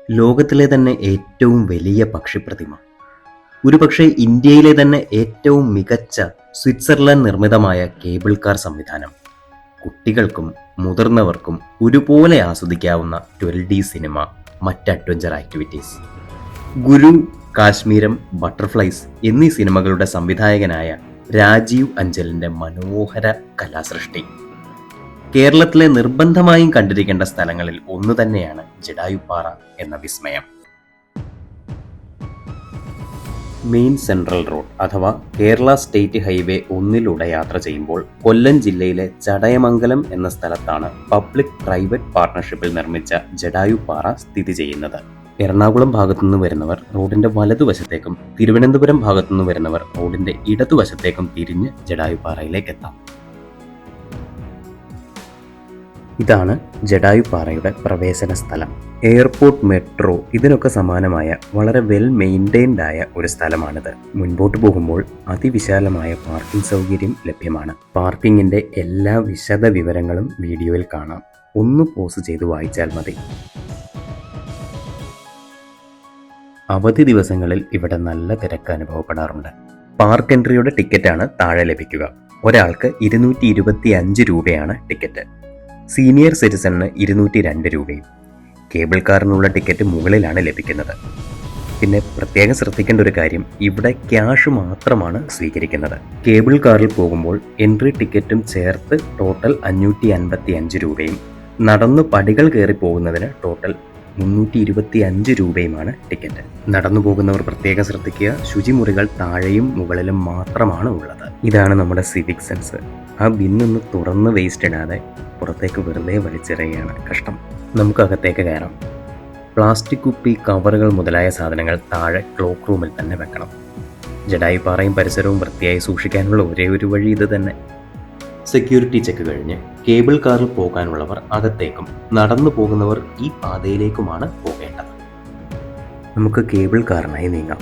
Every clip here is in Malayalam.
ലോകത്തിലെ തന്നെ ഏറ്റവും വലിയ പക്ഷിപ്രതിമ, ഒരുപക്ഷെ ഇന്ത്യയിലെ തന്നെ ഏറ്റവും മികച്ച സ്വിറ്റ്സർലൻഡ് നിർമ്മിതമായ കേബിൾ കാർ സംവിധാനം, കുട്ടികൾക്കും മുതിർന്നവർക്കും ഒരുപോലെ ആസ്വദിക്കാവുന്ന 12D സിനിമ, മറ്റ് അഡ്വഞ്ചർ ആക്ടിവിറ്റീസ്. ഗുരു, കാശ്മീരം, ബട്ടർഫ്ലൈസ് എന്നീ സിനിമകളുടെ സംവിധായകനായ രാജീവ് അഞ്ചലിന്റെ മനോഹര കലാസൃഷ്ടി. കേരളത്തിലെ നിർബന്ധമായും കണ്ടിരിക്കേണ്ട സ്ഥലങ്ങളിൽ ഒന്ന് തന്നെയാണ് ജടായുപ്പാറ എന്ന വിസ്മയം. മെയിൻ സെൻട്രൽ റോഡ് അഥവാ കേരള സ്റ്റേറ്റ് ഹൈവേ 1 യാത്ര ചെയ്യുമ്പോൾ കൊല്ലം ജില്ലയിലെ ചടയമംഗലം എന്ന സ്ഥലത്താണ് പബ്ലിക് പ്രൈവറ്റ് പാർട്ണർഷിപ്പിൽ നിർമ്മിച്ച ജടായുപ്പാറ സ്ഥിതി ചെയ്യുന്നത്. എറണാകുളം ഭാഗത്തുനിന്ന് വരുന്നവർ റോഡിന്റെ വലതുവശത്തേക്കും തിരുവനന്തപുരം ഭാഗത്തുനിന്ന് വരുന്നവർ റോഡിന്റെ ഇടതുവശത്തേക്കും തിരിഞ്ഞ് ജടായുപ്പാറയിലേക്ക് എത്താം. ഇതാണ് ജടായുപ്പാറയുടെ പ്രവേശന സ്ഥലം. എയർപോർട്ട്, മെട്രോ ഇതിനൊക്കെ സമാനമായ വളരെ വെൽ മെയിൻറ്റൈൻഡ് ആയ ഒരു സ്ഥലമാണിത്. മുൻപോട്ട് പോകുമ്പോൾ അതിവിശാലമായ പാർക്കിംഗ് സൗകര്യം ലഭ്യമാണ്. പാർക്കിങ്ങിന്റെ എല്ലാ വിശദ വിവരങ്ങളും വീഡിയോയിൽ കാണാം. ഒന്ന് പോസ് ചെയ്ത് വായിച്ചാൽ മതി. അവധി ദിവസങ്ങളിൽ ഇവിടെ നല്ല തിരക്ക് അനുഭവപ്പെടാറുണ്ട്. പാർക്ക് എൻട്രിയുടെ ടിക്കറ്റാണ് താഴെ ലഭിക്കുക. ഒരാൾക്ക് 225 രൂപയാണ് ടിക്കറ്റ്. സീനിയർ സിറ്റിസണിന് 202 രൂപയും. കേബിൾ കാറിനുള്ള ടിക്കറ്റ് മുകളിലാണ് ലഭിക്കുന്നത്. പിന്നെ പ്രത്യേകം ശ്രദ്ധിക്കേണ്ട ഒരു കാര്യം, ഇവിടെ ക്യാഷ് മാത്രമാണ് സ്വീകരിക്കുന്നത്. കേബിൾ കാറിൽ പോകുമ്പോൾ എൻട്രി ടിക്കറ്റും ചേർത്ത് ടോട്ടൽ 555 രൂപയും, നടന്നു പടികൾ കയറി പോകുന്നതിന് ടോട്ടൽ 325 രൂപയുമാണ് ടിക്കറ്റ്. നടന്നു പോകുന്നവർ പ്രത്യേകം ശ്രദ്ധിക്കുക, ശുചിമുറികൾ താഴെയും മുകളിലും മാത്രമാണ് ഉള്ളത്. ഇതാണ് നമ്മുടെ സിവിക് സെൻസ്. ആ ബിന്നൊന്ന് തുറന്ന് വേസ്റ്റ് ഇടാതെ പുറത്തേക്ക് വെറുതെ വലിച്ചെറിയുകയാണ്. കഷ്ടം. നമുക്കകത്തേക്ക് കയറാം. പ്ലാസ്റ്റിക് കുപ്പി, കവറുകൾ മുതലായ സാധനങ്ങൾ താഴെ ക്ലോക്ക് റൂമിൽ തന്നെ വെക്കണം. ജടായുപ്പാറയും പരിസരവും വൃത്തിയായി സൂക്ഷിക്കാനുള്ള ഒരേ ഒരു വഴി ഇത് തന്നെ. സെക്യൂരിറ്റി ചെക്ക് കഴിഞ്ഞ് കേബിൾ കാറിൽ പോകാനുള്ളവർ അകത്തേക്കും നടന്നു പോകുന്നവർ ഈ പാതയിലേക്കുമാണ് പോകേണ്ടത്. നമുക്ക് കേബിൾ കാറിനായി നീങ്ങാം.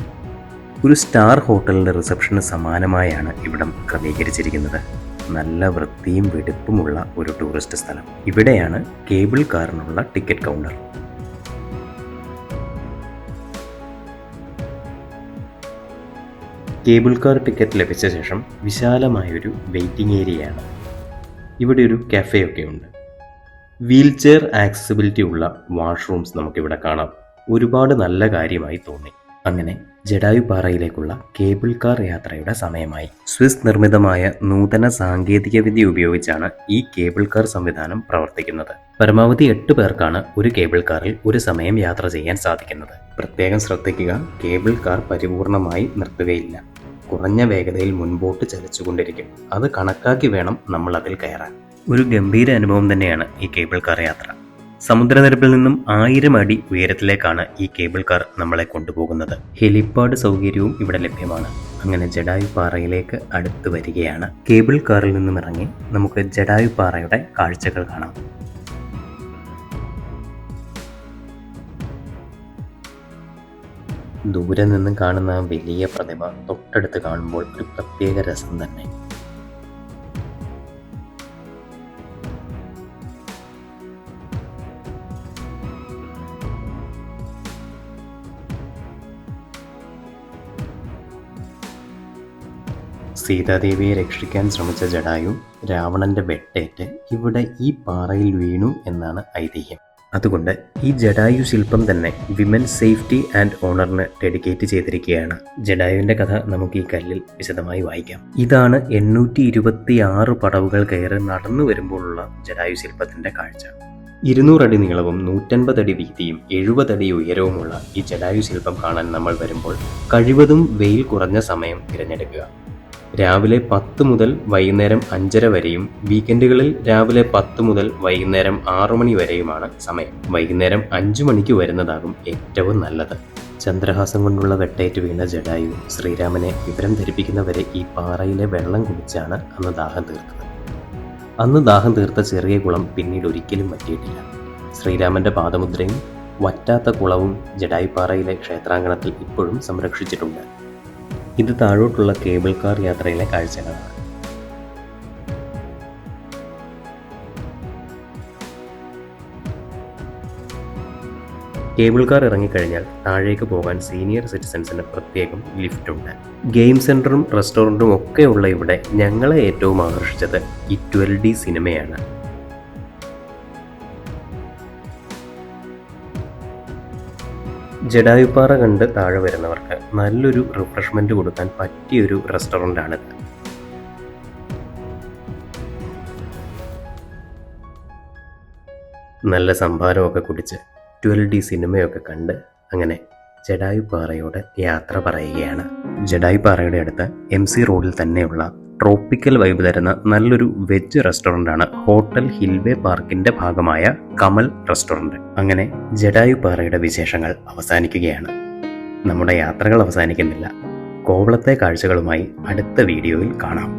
ഒരു സ്റ്റാർ ഹോട്ടലിൻ്റെ റിസപ്ഷന് സമാനമായാണ് ഇവിടം ക്രമീകരിച്ചിരിക്കുന്നത്. നല്ല വൃത്തിയും വെടിപ്പുമുള്ള ഒരു ടൂറിസ്റ്റ് സ്ഥലം. ഇവിടെയാണ് കേബിൾ കാറിനുള്ള ticket counter. Cable car ticket ലഭിച്ച ശേഷം വിശാലമായൊരു വെയിറ്റിംഗ് ഏരിയയാണ്. ഇവിടെ ഒരു കഫേയൊക്കെ ഉണ്ട്. വീൽ ചെയർ ആക്സസിബിലിറ്റി ഉള്ള വാഷ്റൂംസ് നമുക്കിവിടെ കാണാം. ഒരുപാട് നല്ല കാര്യമായി തോന്നി. അങ്ങനെ ജടായുപ്പാറയിലേക്കുള്ള കേബിൾ കാർ യാത്രയുടെ സമയമായി. സ്വിസ് നിർമ്മിതമായ നൂതന സാങ്കേതികവിദ്യ ഉപയോഗിച്ചാണ് ഈ കേബിൾ കാർ സംവിധാനം പ്രവർത്തിക്കുന്നത്. പരമാവധി 8 പേർക്കാണ് ഒരു കേബിൾ കാറിൽ ഒരു സമയം യാത്ര ചെയ്യാൻ സാധിക്കുന്നത്. പ്രത്യേകം ശ്രദ്ധിക്കുക, കേബിൾ കാർ പരിപൂർണമായി നിർത്തുകയില്ല. കുറഞ്ഞ വേഗതയിൽ മുൻപോട്ട് ചലിച്ചുകൊണ്ടിരിക്കും. അത് കണക്കാക്കി വേണം നമ്മൾ അതിൽ കയറാൻ. ഒരു ഗംഭീര അനുഭവം തന്നെയാണ് ഈ കേബിൾ കാർ യാത്ര. സമുദ്രനിരപ്പിൽ നിന്നും 1000 അടി ഉയരത്തിലേക്കാണ് ഈ കേബിൾ കാർ നമ്മളെ കൊണ്ടുപോകുന്നത്. ഹെലിപ്പാഡ് സൗകര്യവും ഇവിടെ ലഭ്യമാണ്. അങ്ങനെ ജടായുപ്പാറയിലേക്ക് അടുത്ത് വരികയാണ്. കേബിൾ കാറിൽ നിന്നും ഇറങ്ങി നമുക്ക് ജടായുപ്പാറയുടെ കാഴ്ചകൾ കാണാം. ദൂരെ നിന്നും കാണുന്ന വലിയ പ്രതിമ തൊട്ടടുത്ത് കാണുമ്പോൾ ഒരു പ്രത്യേക രസം തന്നെ. സീതാദേവിയെ രക്ഷിക്കാൻ ശ്രമിച്ച ജടായു രാവണന്റെ വെട്ടേറ്റ് ഇവിടെ ഈ പാറയിൽ വീണു എന്നാണ് ഐതിഹ്യം. അതുകൊണ്ട് ഈ ജടായു ശില്പം തന്നെ വിമൻ സേഫ്റ്റി ആൻഡ് ഓണറിന് ഡെഡിക്കേറ്റ് ചെയ്തിരിക്കുകയാണ്. ജടായുവിൻ്റെ കഥ നമുക്ക് ഈ കല്ലിൽ വിശദമായി വായിക്കാം. ഇതാണ് 826 പടവുകൾ കയറി നടന്നു വരുമ്പോഴുള്ള ജടായു ശില്പത്തിൻ്റെ കാഴ്ച. 200 അടി നീളവും 150 അടി വീതിയും 70 അടി ഉയരവുമുള്ള ഈ ജടായു ശില്പം കാണാൻ നമ്മൾ വരുമ്പോൾ കഴിവതും വെയിൽ കുറഞ്ഞ സമയം തിരഞ്ഞെടുക്കുക. രാവിലെ 10 മുതൽ വൈകുന്നേരം 5:30 വരെയും വീക്കെൻഡുകളിൽ രാവിലെ 10 മുതൽ വൈകുന്നേരം 6 മണി വരെയുമാണ് സമയം. വൈകുന്നേരം 5 മണിക്ക് വരുന്നതാകും ഏറ്റവും നല്ലത്. ചന്ദ്രഹാസം കൊണ്ടുള്ള വെട്ടേറ്റ് വീണ ജടായു ശ്രീരാമനെ വിവരം ധരിപ്പിക്കുന്നവരെ ഈ പാറയിലെ വെള്ളം കുടിച്ചാണ് അന്ന് ദാഹം തീർത്തത്. അന്ന് ദാഹം തീർത്ത ചെറിയ കുളം പിന്നീട് ഒരിക്കലും വറ്റിയിട്ടില്ല. ശ്രീരാമന്റെ പാദമുദ്രയും വറ്റാത്ത കുളവും ജടായുപ്പാറയിലെ ക്ഷേത്രാങ്കണത്തിൽ ഇപ്പോഴും സംരക്ഷിച്ചിട്ടുണ്ട്. ഇത് താഴോട്ടുള്ള കേബിൾ കാർ യാത്രയിലെ കാഴ്ചകളാണ്. കേബിൾ കാർ ഇറങ്ങിക്കഴിഞ്ഞാൽ താഴേക്ക് പോകാൻ സീനിയർ സിറ്റിസൺസിന് പ്രത്യേകം ലിഫ്റ്റ് ഉണ്ട്. ഗെയിം സെൻറ്ററും റെസ്റ്റോറൻറ്റും ഒക്കെ ഉള്ള ഇവിടെ ഞങ്ങളെ ഏറ്റവും ആകർഷിച്ചത് ഈ 12D സിനിമയാണ്. ജഡായുപ്പാറ കണ്ട് താഴെ വരുന്നവർക്ക് നല്ലൊരു റിഫ്രഷ്മെൻറ്റ് കൊടുക്കാൻ പറ്റിയൊരു റെസ്റ്റോറൻ്റാണിത്. നല്ല സംഭാരമൊക്കെ കുടിച്ച് 12D സിനിമയൊക്കെ കണ്ട് അങ്ങനെ ജഡായുപ്പാറയോട് യാത്ര പറയുകയാണ്. ജഡായുപ്പാറയുടെ അടുത്ത് MC റോഡിൽ തന്നെയുള്ള ട്രോപ്പിക്കൽ വൈബ് തരുന്ന നല്ലൊരു വെജ് റെസ്റ്റോറൻ്റാണ് ഹോട്ടൽ ഹിൽവേ പാർക്കിൻ്റെ ഭാഗമായ കമൽ റെസ്റ്റോറൻറ്റ്. അങ്ങനെ ജഡായുപ്പാറയുടെ വിശേഷങ്ങൾ അവസാനിക്കുകയാണ്. നമ്മുടെ യാത്രകൾ അവസാനിക്കുന്നില്ല. കോവളത്തെ കാഴ്ചകളുമായി അടുത്ത വീഡിയോയിൽ കാണാം.